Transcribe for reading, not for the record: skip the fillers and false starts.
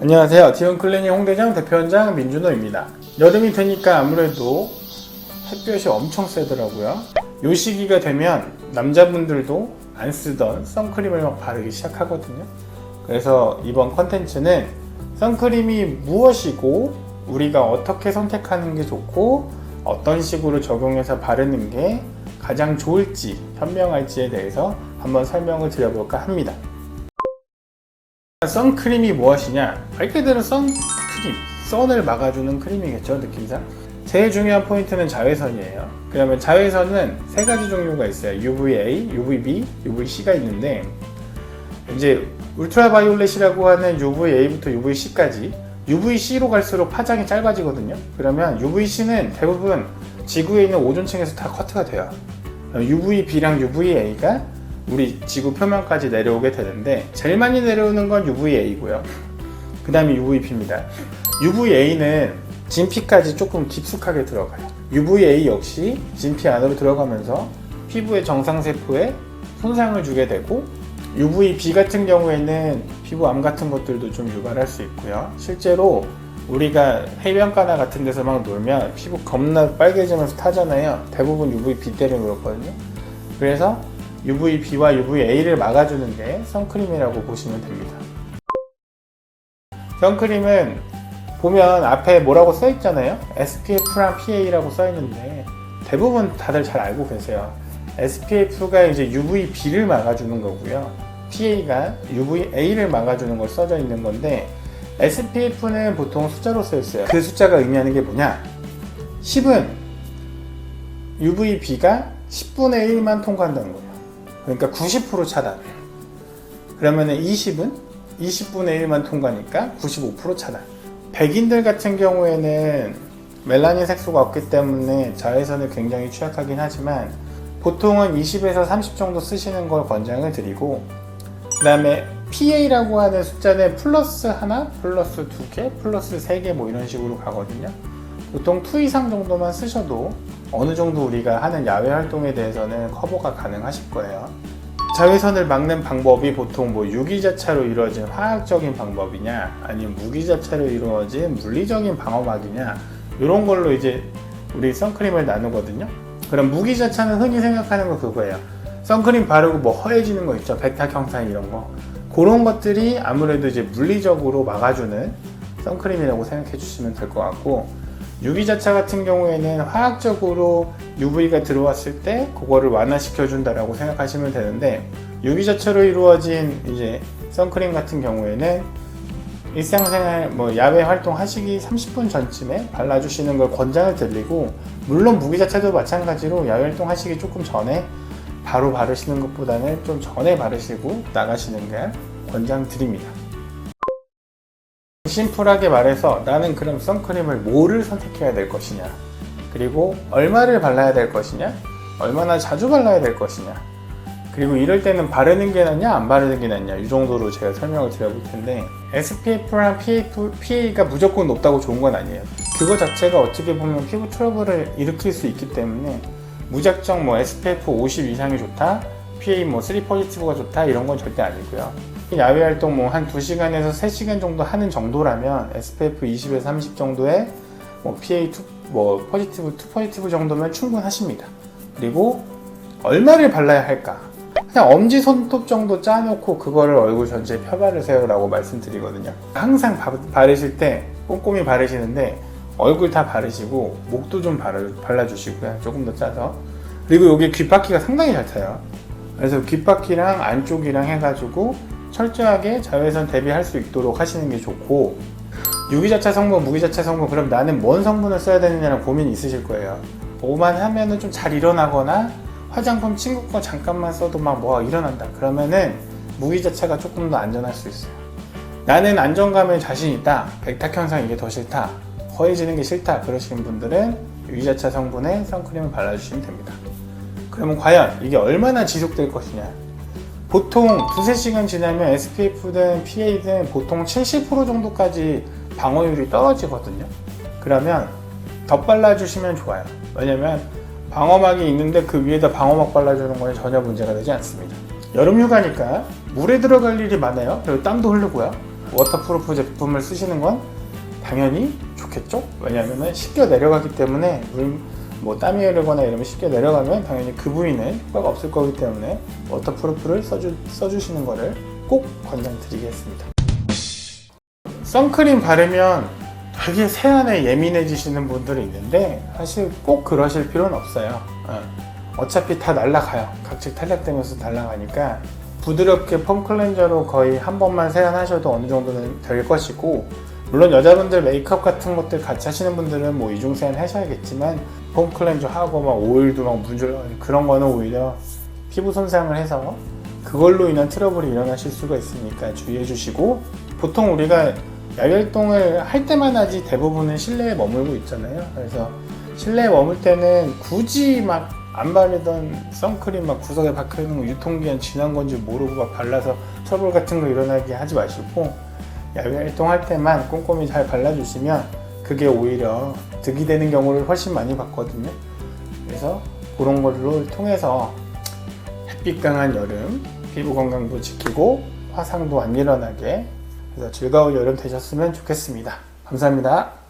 안녕하세요. 디온클리닉 홍대점 대표원장 민준호입니다. 여름이 되니까 아무래도 햇볕이 엄청 세더라고요. 요 시기가 되면 남자분들도 안 쓰던 선크림을 막 바르기 시작하거든요. 그래서 이번 컨텐츠는 선크림이 무엇이고 우리가 어떻게 선택하는 게 좋고 어떤 식으로 적용해서 바르는 게 가장 좋을지 현명할지에 대해서 한번 설명을 드려볼까 합니다. 선크림이 무엇이냐? 말 그대로 선크림, 선을 막아주는 크림이겠죠, 느낌상. 제일 중요한 포인트는 자외선이에요. 그러면 자외선은 세 가지 종류가 있어요. UVA, UVB, UVC가 있는데 이제 울트라바이올렛이라고 하는 UVA부터 UVC까지 UVC로 갈수록 파장이 짧아지거든요. 그러면 UVC는 대부분 지구에 있는 오존층에서 다 커트가 돼요. UVB랑 UVA가 우리 지구 표면까지 내려오게 되는데 제일 많이 내려오는 건 UVA고요. 그 다음에 UVB입니다. UVA는 진피까지 조금 깊숙하게 들어가요. UVA 역시 진피 안으로 들어가면서 피부의 정상세포에 손상을 주게 되고 UVB 같은 경우에는 피부암 같은 것들도 좀 유발할 수 있고요. 실제로 우리가 해변가나 같은 데서 막 놀면 피부 겁나 빨개지면서 타잖아요. 대부분 UVB 때문에 그렇거든요. 그래서 UVB와 UVA를 막아주는 게 선크림이라고 보시면 됩니다. 선크림은 보면 앞에 뭐라고 써있잖아요. SPF랑 PA라고 써있는데 대부분 다들 잘 알고 계세요. SPF가 이제 UVB를 막아주는 거고요. PA가 UVA를 막아주는 걸 써져 있는 건데 SPF는 보통 숫자로 써있어요. 그 숫자가 의미하는 게 뭐냐? 10은 UVB가 10분의 1만 통과한다는 거예요. 그러니까 90% 차단. 그러면은 20은 20분의 1만 통과니까 95% 차단. 백인들 같은 경우에는 멜라닌 색소가 없기 때문에 자외선을 굉장히 취약하긴 하지만 보통은 20에서 30 정도 쓰시는 걸 권장을 드리고 그 다음에 PA라고 하는 숫자는 플러스 하나, 플러스 2개, 플러스 3개 뭐 이런 식으로 가거든요. 보통 2 이상 정도만 쓰셔도 어느 정도 우리가 하는 야외 활동에 대해서는 커버가 가능하실 거예요. 자외선을 막는 방법이 보통 뭐 유기자차로 이루어진 화학적인 방법이냐 아니면 무기자차로 이루어진 물리적인 방어막이냐 이런 걸로 이제 우리 선크림을 나누거든요. 그럼 무기자차는 흔히 생각하는 거 그거예요. 선크림 바르고 뭐 허해지는 거 있죠. 백탁형상 이런 거. 그런 것들이 아무래도 이제 물리적으로 막아주는 선크림이라고 생각해 주시면 될 것 같고 유기자차 같은 경우에는 화학적으로 UV가 들어왔을 때 그거를 완화시켜 준다라고 생각하시면 되는데 유기자차로 이루어진 이제 선크림 같은 경우에는 일상생활 뭐 야외 활동 하시기 30분 전쯤에 발라주시는 걸 권장을 드리고 물론 무기자차도 마찬가지로 야외 활동 하시기 조금 전에 바로 바르시는 것보다는 좀 전에 바르시고 나가시는 게 권장 드립니다. 심플하게 말해서 나는 그럼 선크림을 뭐를 선택해야 될 것이냐 그리고 얼마를 발라야 될 것이냐 얼마나 자주 발라야 될 것이냐 그리고 이럴 때는 바르는 게 낫냐 안 바르는 게 낫냐 이 정도로 제가 설명을 드려볼 텐데 SPF랑 PA가 무조건 높다고 좋은 건 아니에요. 그거 자체가 어떻게 보면 피부 트러블을 일으킬 수 있기 때문에 무작정 뭐 SPF 50 이상이 좋다 PA 뭐 3 포지티브가 좋다 이런 건 절대 아니고요. 야외 활동 뭐 한 2시간에서 3시간 정도 하는 정도라면 SPF 20에서 30 정도의 뭐 PA2 뭐 포지티브 2 포지티브 정도면 충분하십니다. 그리고 얼마를 발라야 할까? 그냥 엄지 손톱 정도 짜놓고 그거를 얼굴 전체에 펴바르세요 라고 말씀드리거든요. 항상 바르실 때 꼼꼼히 바르시는데 얼굴 다 바르시고 목도 좀 발라주시고요. 조금 더 짜서. 그리고 여기 귓바퀴가 상당히 잘 타요. 그래서 귓바퀴랑 안쪽이랑 해가지고 철저하게 자외선 대비할 수 있도록 하시는 게 좋고 유기자차 성분, 무기자차 성분 그럼 나는 뭔 성분을 써야 되느냐는 고민이 있으실 거예요. 뭐만 하면은 좀 잘 일어나거나 화장품 친구 거 잠깐만 써도 막 뭐가 일어난다 그러면은 무기자차가 조금 더 안전할 수 있어요. 나는 안정감에 자신 있다 백탁현상 이게 더 싫다 허해지는 게 싫다 그러시는 분들은 유기자차 성분의 선크림을 발라주시면 됩니다. 그러면 과연 이게 얼마나 지속될 것이냐 보통 2-3시간 지나면 SPF든 PA든 보통 70% 정도까지 방어율이 떨어지거든요. 그러면 더 발라주시면 좋아요. 왜냐면 방어막이 있는데 그 위에다 방어막 발라주는 건 전혀 문제가 되지 않습니다. 여름휴가니까 물에 들어갈 일이 많아요. 그리고 땀도 흐르고요. 워터프루프 제품을 쓰시는 건 당연히 좋겠죠? 왜냐하면 씻겨 내려가기 때문에 뭐 땀이 흐르거나 이러면 씻겨 내려가면 당연히 그 부위는 효과가 없을 거기 때문에 워터프루프를 써주시는 거를 꼭 권장드리겠습니다. 선크림 바르면 되게 세안에 예민해지시는 분들이 있는데 사실 꼭 그러실 필요는 없어요. 어차피 다 날아가요. 각질 탄력되면서 날아가니까 부드럽게 폼 클렌저로 거의 한 번만 세안하셔도 어느 정도는 될 것이고, 물론 여자분들 메이크업 같은 것들 같이 하시는 분들은 뭐 이중 세안 하셔야겠지만 폼 클렌저 하고 막 오일도 막 문질 그런 거는 오히려 피부 손상을 해서 그걸로 인한 트러블이 일어나실 수가 있으니까 주의해 주시고, 보통 우리가 야외 활동을 할 때만 하지 대부분은 실내에 머물고 있잖아요. 그래서 실내에 머물 때는 굳이 막 안 바르던 선크림 막 구석에 박혀있는 거 유통기한 지난 건지 모르고 막 발라서 트러블 같은 거 일어나게 하지 마시고, 야외 활동할 때만 꼼꼼히 잘 발라주시면 그게 오히려 득이 되는 경우를 훨씬 많이 봤거든요. 그래서 그런 걸로 통해서 햇빛 강한 여름 피부 건강도 지키고 화상도 안 일어나게 해서 즐거운 여름 되셨으면 좋겠습니다. 감사합니다.